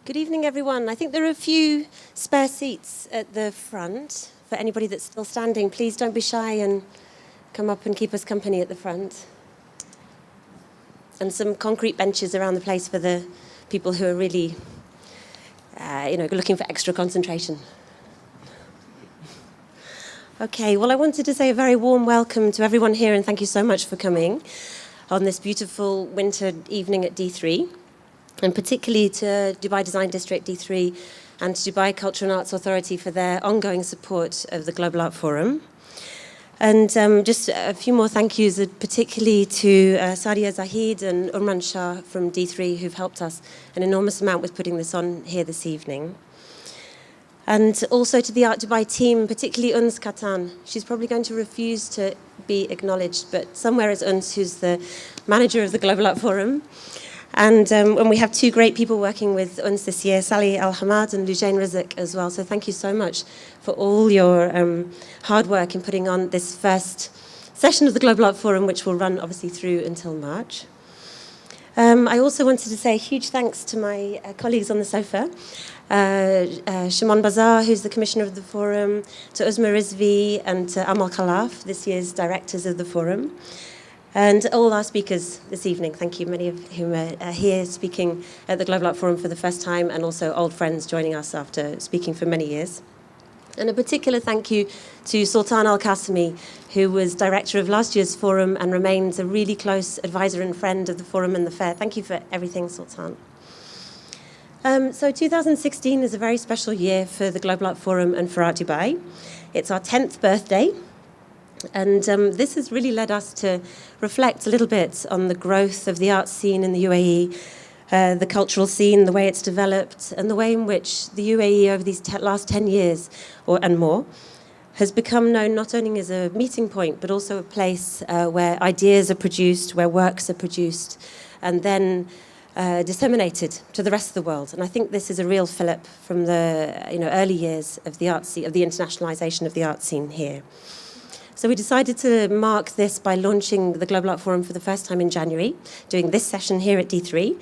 Good evening, everyone. I think there are a few spare seats at the front. For anybody that's still standing, please don't be shy and come up and keep us company at the front. And some concrete benches around the place for the people who are really, looking for extra concentration. Okay, well, I wanted to say a very warm welcome to everyone here, and thank you so much for coming on this beautiful winter evening at D3. And particularly to Dubai Design District D3 and to Dubai Culture and Arts Authority for their ongoing support of the Global Art Forum. And just a few more thank yous, particularly to Sadia Zahid and Urman Shah from D3, who've helped us an enormous amount with putting this on here this evening. And also to the Art Dubai team, particularly Uns Katan. She's probably going to refuse to be acknowledged, but somewhere is Uns, who's the manager of the Global Art Forum. And we have two great people working with Uns this year, Sally Al-Hamad and Lujain Rizk as well. So thank you so much for all your hard work in putting on this first session of the Global Art Forum, which will run obviously through until March. I also wanted to say a huge thanks to my colleagues on the sofa, Shumon Basar, who's the commissioner of the forum, to Uzma Rizvi and to Amal, Khalaf, this year's directors of the forum. And all our speakers this evening, thank you, many of whom are here speaking at the Global Art Forum for the first time, and also old friends joining us after speaking for many years. And a particular thank you to Sultan Al-Qasimi, who was director of last year's forum and remains a really close advisor and friend of the forum and the fair. Thank you for everything, Sultan. So 2016 is a very special year for the Global Art Forum and for Art Dubai. It's our 10th birthday. And this has really led us to reflect a little bit on the growth of the art scene in the UAE, the cultural scene, the way it's developed, and the way in which the UAE over these last 10 years and more has become known not only as a meeting point, but also a place where ideas are produced, where works are produced, and then disseminated to the rest of the world. And I think this is a real fillip from the early years of the art scene, of the internationalization of the art scene here. So we decided to mark this by launching the Global Art Forum for the first time in January, doing this session here at D3.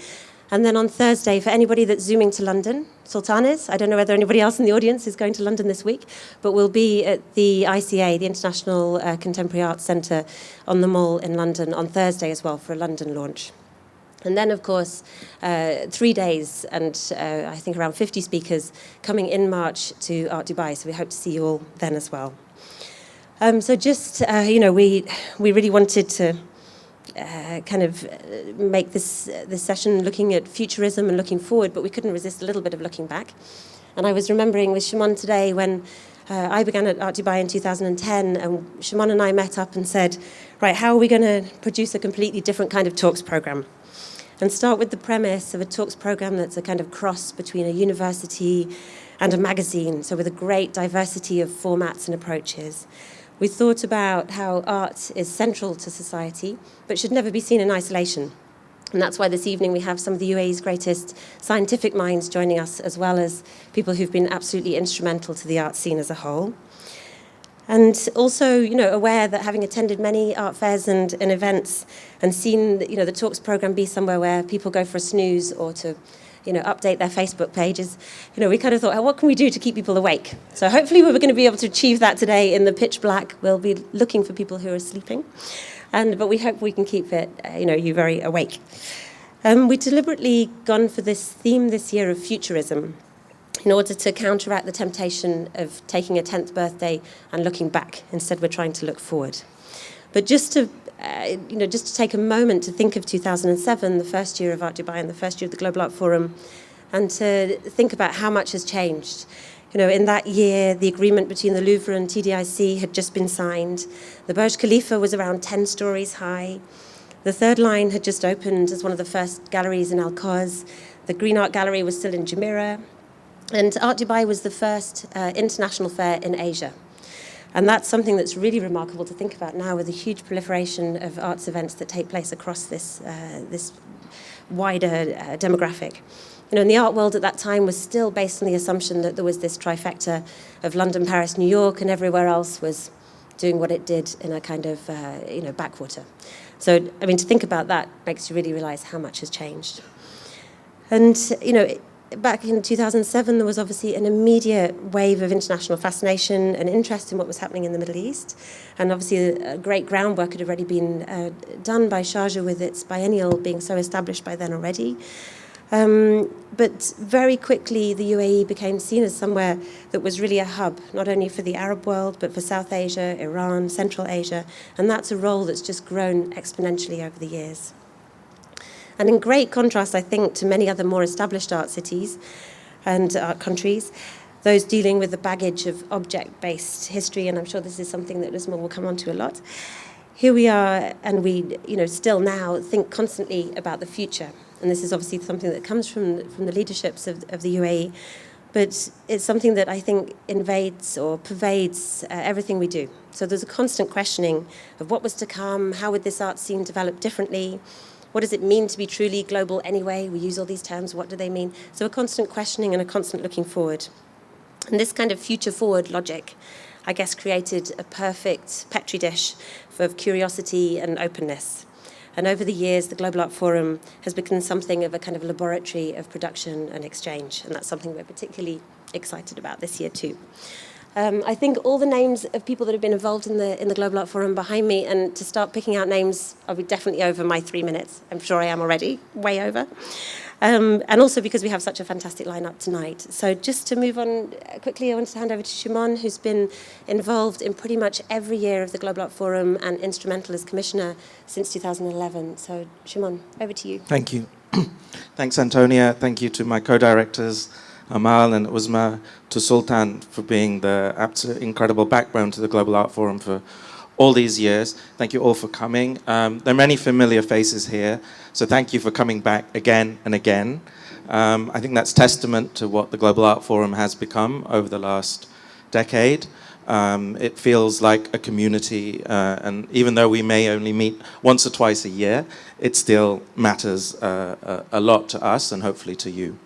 And then on Thursday, for anybody that's zooming to London, Sultan is, I don't know whether anybody else in the audience is going to London this week, but we'll be at the ICA, the International Contemporary Arts Centre on the Mall in London on Thursday as well for a London launch. And then, of course, 3 days and I think around 50 speakers coming in March to Art Dubai. So we hope to see you all then as well. So just, we really wanted to make this session looking at futurism and looking forward, but we couldn't resist a little bit of looking back. And I was remembering with Shumon today when I began at Art Dubai in 2010, and Shumon and I met up and said, right, how are we going to produce a completely different kind of talks program? And start with the premise of a talks program that's a kind of cross between a university and a magazine, so with a great diversity of formats and approaches. We thought about how art is central to society, but should never be seen in isolation. And that's why this evening we have some of the UAE's greatest scientific minds joining us, as well as people who've been absolutely instrumental to the art scene as a whole. And also, aware that having attended many art fairs and events and seen, the talks program be somewhere where people go for a snooze or to update their Facebook pages. We kind of thought, what can we do to keep people awake? So hopefully we're going to be able to achieve that today in the pitch black. We'll be looking for people who are sleeping. But we hope we can keep it, you very awake. We deliberately gone for this theme this year of futurism in order to counteract the temptation of taking a 10th birthday and looking back. Instead, we're trying to look forward. But just to take a moment to think of 2007, the first year of Art Dubai and the first year of the Global Art Forum, and to think about how much has changed. In that year, the agreement between the Louvre and TDIC had just been signed. The Burj Khalifa was around 10 stories high. The third line had just opened as one of the first galleries in Al-Quoz. The Green Art Gallery was still in Jumeirah. And Art Dubai was the first international fair in Asia. And that's something that's really remarkable to think about now with the huge proliferation of arts events that take place across this wider demographic. And the art world at that time was still based on the assumption that there was this trifecta of London, Paris, New York, and everywhere else was doing what it did in a kind of, backwater. So, to think about that makes you really realize how much has changed. And, back in 2007, there was obviously an immediate wave of international fascination and interest in what was happening in the Middle East. And obviously, great groundwork had already been done by Sharjah with its biennial being so established by then already. But very quickly, the UAE became seen as somewhere that was really a hub, not only for the Arab world, but for South Asia, Iran, Central Asia. And that's a role that's just grown exponentially over the years. And in great contrast, I think, to many other more established art cities and art countries, those dealing with the baggage of object-based history, and I'm sure this is something that Uzma will come on to a lot. Here we are, and we, still now think constantly about the future. And this is obviously something that comes from the leaderships of the UAE, but it's something that I think invades or pervades everything we do. So there's a constant questioning of what was to come, how would this art scene develop differently, what does it mean to be truly global anyway? We use all these terms, what do they mean? So a constant questioning and a constant looking forward. And this kind of future-forward logic, I guess, created a perfect petri dish of curiosity and openness. And over the years, the Global Art Forum has become something of a kind of laboratory of production and exchange, and that's something we're particularly excited about this year too. I think all the names of people that have been involved in the Global Art Forum behind me, and to start picking out names, I'll be definitely over my 3 minutes. I'm sure I am already, way over. And also because we have such a fantastic lineup tonight. So just to move on quickly, I want to hand over to Shumon, who's been involved in pretty much every year of the Global Art Forum and instrumental as commissioner since 2011. So Shumon, over to you. Thank you. Thanks, Antonia. Thank you to my co-directors, Amal and Uzma, to Sultan for being the absolute incredible backbone to the Global Art Forum for all these years. Thank you all for coming. There are many familiar faces here, so thank you for coming back again and again. I think that's testament to what the Global Art Forum has become over the last decade. It feels like a community, and even though we may only meet once or twice a year, it still matters a lot to us and hopefully to you.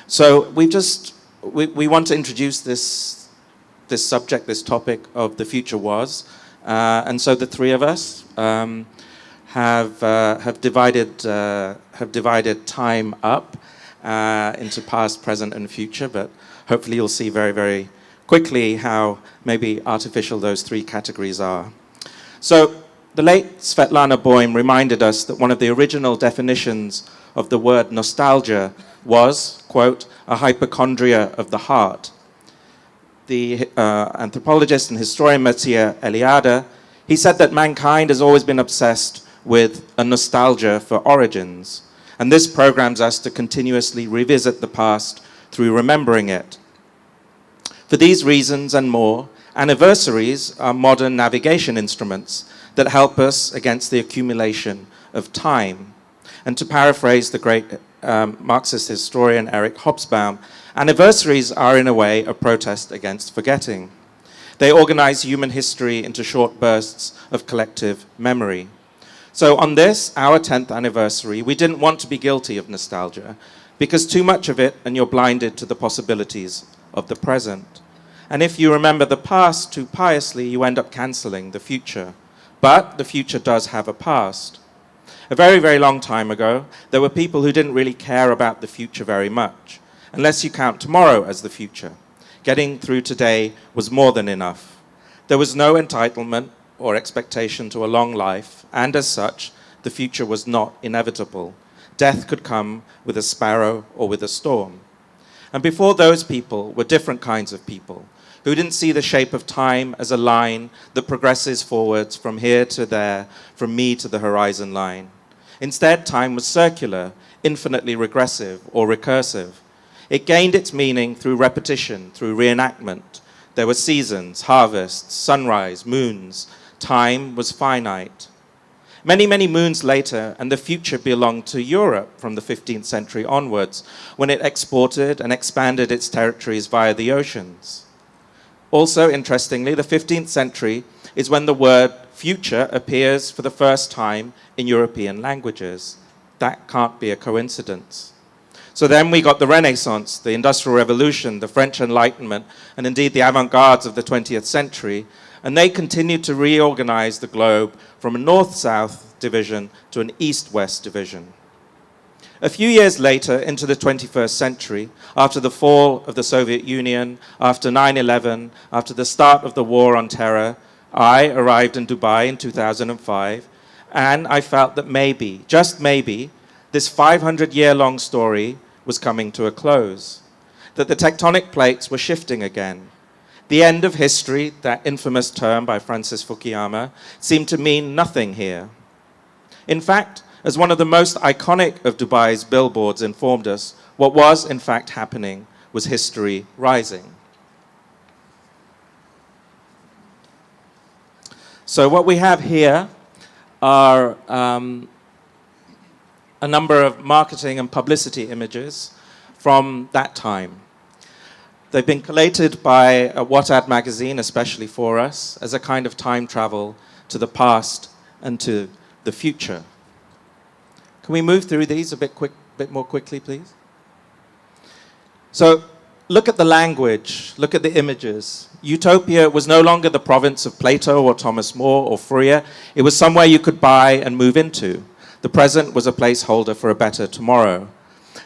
So we want to introduce this subject, this topic of the future was, and so the three of us have divided time up into past, present, and future. But hopefully you'll see very, very quickly how maybe artificial those three categories are. So the late Svetlana Boym reminded us that one of the original definitions of the word nostalgia was, quote, a hypochondria of the heart. The anthropologist and historian Mircea Eliade, he said that mankind has always been obsessed with a nostalgia for origins, and this programs us to continuously revisit the past through remembering it. For these reasons and more, anniversaries are modern navigation instruments that help us against the accumulation of time. And to paraphrase the great Marxist historian Eric Hobsbawm, anniversaries are in a way a protest against forgetting. They organize human history into short bursts of collective memory. So on this, our 10th anniversary, we didn't want to be guilty of nostalgia because too much of it and you're blinded to the possibilities of the present. And if you remember the past too piously, you end up canceling the future. But the future does have a past. A very, very long time ago, there were people who didn't really care about the future very much, unless you count tomorrow as the future. Getting through today was more than enough. There was no entitlement or expectation to a long life, and as such, the future was not inevitable. Death could come with a sparrow or with a storm. And before those people were different kinds of people, who didn't see the shape of time as a line that progresses forwards from here to there, from me to the horizon line. Instead, time was circular, infinitely regressive or recursive. It gained its meaning through repetition, through reenactment. There were seasons, harvests, sunrise, moons. Time was finite. Many, many moons later, and the future belonged to Europe from the 15th century onwards, when it exported and expanded its territories via the oceans. Also, interestingly, the 15th century is when the word future appears for the first time in European languages. That can't be a coincidence. So then we got the Renaissance, the Industrial Revolution, the French Enlightenment, and indeed the avant-gardes of the 20th century, and they continued to reorganize the globe from a north-south division to an east-west division. A few years later, into the 21st century, after the fall of the Soviet Union, after 9/11, after the start of the war on terror, I arrived in Dubai in 2005, and I felt that maybe, just maybe, this 500-year-long story was coming to a close, that the tectonic plates were shifting again. The end of history, that infamous term by Francis Fukuyama, seemed to mean nothing here. In fact, as one of the most iconic of Dubai's billboards informed us, what was in fact happening was history rising. So what we have here are a number of marketing and publicity images from that time. They've been collated by What magazine, especially for us, as a kind of time travel to the past and to the future. Can we move through these a bit more quickly, please? So look at the language, look at the images. Utopia was no longer the province of Plato or Thomas More or Fourier. It was somewhere you could buy and move into. The present was a placeholder for a better tomorrow.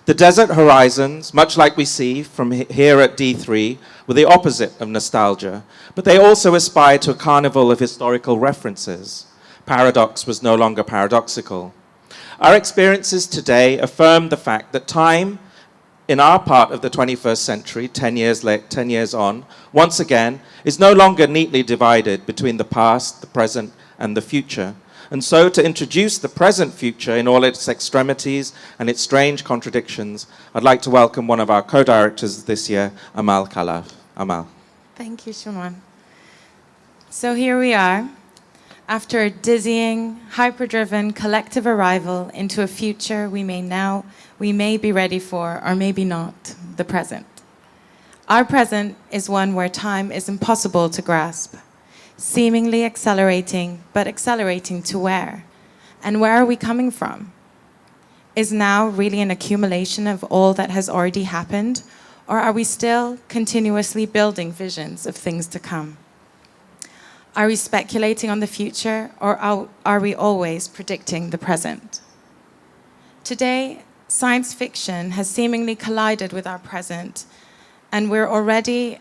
The desert horizons, much like we see from here at D3, were the opposite of nostalgia, but they also aspired to a carnival of historical references. Paradox was no longer paradoxical. Our experiences today affirm the fact that time, in our part of the 21st century, 10 years on, once again, is no longer neatly divided between the past, the present, and the future. And so, to introduce the present future in all its extremities and its strange contradictions, I'd like to welcome one of our co-directors this year, Amal Khalaf. Amal. Thank you, Shumon. So here we are, after a dizzying, hyper-driven collective arrival into a future we may be ready for, or maybe not, the present. Our present is one where time is impossible to grasp, seemingly accelerating, but accelerating to where? And where are we coming from? Is now really an accumulation of all that has already happened, or are we still continuously building visions of things to come? Are we speculating on the future, or are we always predicting the present? Today, science fiction has seemingly collided with our present, and we're already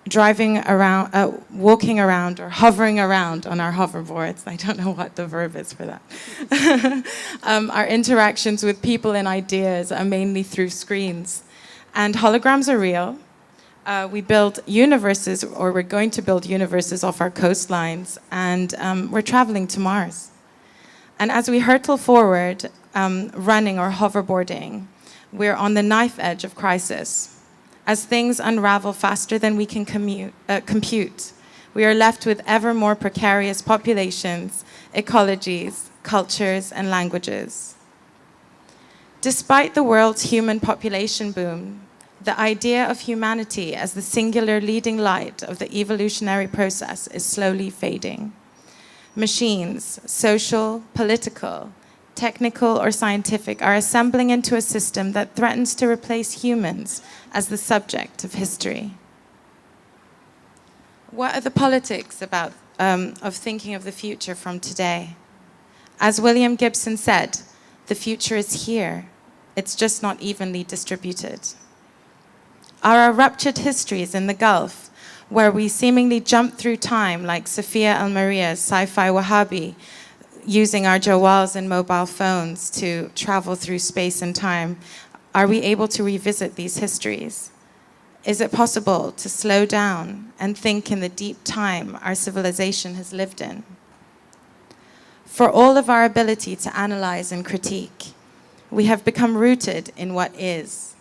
driving around, walking around, or hovering around on our hoverboards. I don't know what the verb is for that. Our interactions with people and ideas are mainly through screens. And holograms are real. We build universes, or we're going to build universes off our coastlines, and we're traveling to Mars. And as we hurtle forward, running or hoverboarding, we're on the knife edge of crisis. As things unravel faster than we can compute, we are left with ever more precarious populations, ecologies, cultures, and languages. Despite the world's human population boom, the idea of humanity as the singular leading light of the evolutionary process is slowly fading. Machines, social, political, technical, or scientific, are assembling into a system that threatens to replace humans as the subject of history. What are the politics of thinking of the future from today? As William Gibson said, the future is here. It's just not evenly distributed. Are our ruptured histories in the Gulf, where we seemingly jump through time like Sophia Al-Maria's sci-fi Wahhabi, using our jawals and mobile phones to travel through space and time, are we able to revisit these histories? Is it possible to slow down and think in the deep time our civilization has lived in? For all of our ability to analyze and critique, we have become rooted in what is.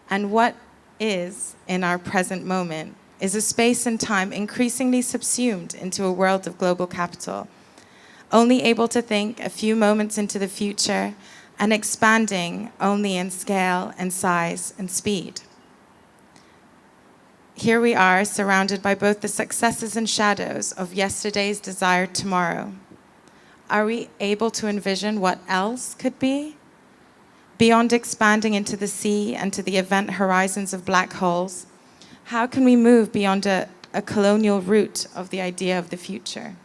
And what is, in our present moment, is a space and time increasingly subsumed into a world of global capital, only able to think a few moments into the future and expanding only in scale and size and speed. Here we are, surrounded by both the successes and shadows of yesterday's desired tomorrow. Are we able to envision what else could be? Beyond expanding into the sea and to the event horizons of black holes, how can we move beyond a colonial root of the idea of the future?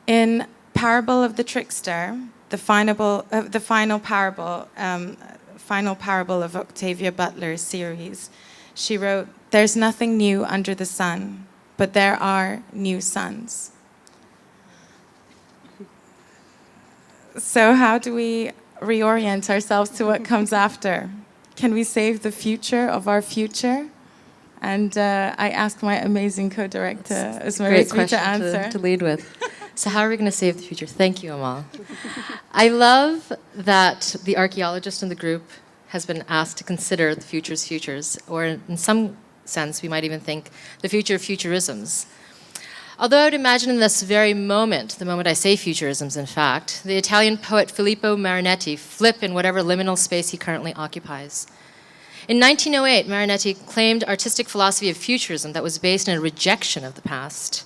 In Parable of the Trickster, the final parable of Octavia Butler's series. She wrote, "There's nothing new under the sun, but there are new suns." So how do we reorient ourselves to what comes after? Can we save the future of our future? And I ask my amazing co-director, Uzma, Great Rizvi, question to answer. to lead with. So how are we going to save the future? Thank you, Amal. I love that the archaeologist in the group has been asked to consider the future's futures, or in some sense, we might even think the future of futurisms. Although I would imagine in this very moment, the moment I say futurisms, in fact, the Italian poet Filippo Marinetti flip in whatever liminal space he currently occupies. In 1908, Marinetti claimed artistic philosophy of futurism that was based on a rejection of the past,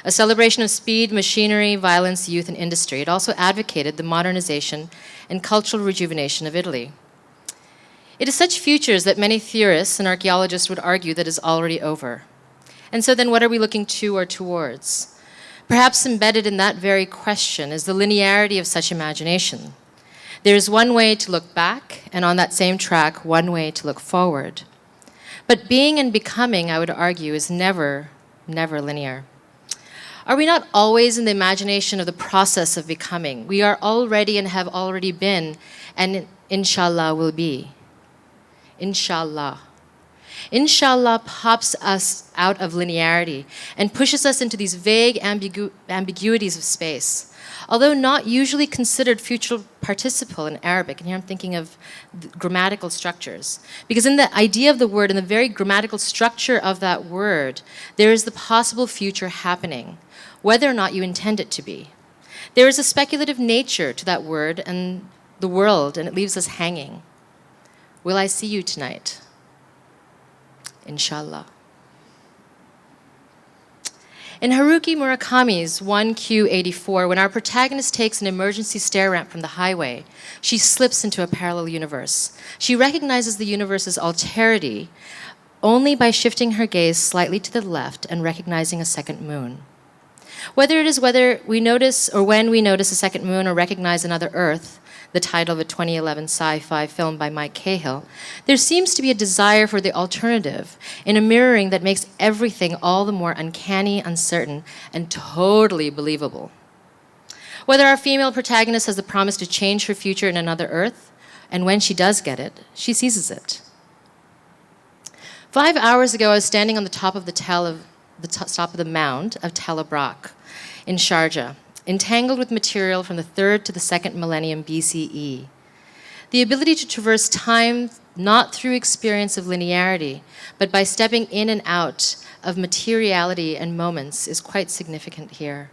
a celebration of speed, machinery, violence, youth, and industry. It also advocated the modernization and cultural rejuvenation of Italy. It is such futures that many theorists and archaeologists would argue that is already over. And so then what are we looking to or towards? Perhaps embedded in that very question is the linearity of such imagination. There is one way to look back, and on that same track, one way to look forward. But being and becoming, I would argue, is never, never linear. Are we not always in the imagination of the process of becoming? We are already and have already been, and inshallah will be. Inshallah. Inshallah pops us out of linearity and pushes us into these vague ambiguities of space. Although not usually considered future participle in Arabic, and here I'm thinking of grammatical structures, because in the idea of the word, in the very grammatical structure of that word, there is the possible future happening, whether or not you intend it to be. There is a speculative nature to that word and the world, and it leaves us hanging. Will I see you tonight? Inshallah. In Haruki Murakami's 1Q84, when our protagonist takes an emergency stair ramp from the highway, she slips into a parallel universe. She recognizes the universe's alterity only by shifting her gaze slightly to the left and recognizing a second moon. Whether we notice or when we notice a second moon or recognize another Earth, the title of a 2011 sci-fi film by Mike Cahill, there seems to be a desire for the alternative in a mirroring that makes everything all the more uncanny, uncertain, and totally believable. Whether our female protagonist has the promise to change her future in another Earth, and when she does get it, she seizes it. 5 hours ago, I was standing on the top of the mound of Tel Abrak in Sharjah, entangled with material from the 3rd to the 2nd millennium BCE. The ability to traverse time not through experience of linearity, but by stepping in and out of materiality and moments is quite significant here.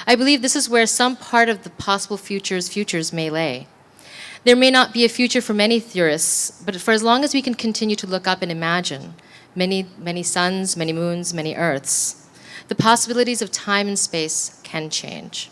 I believe this is where some part of the possible futures may lay. There may not be a future for many theorists, but for as long as we can continue to look up and imagine many, many suns, many moons, many earths, the possibilities of time and space can change.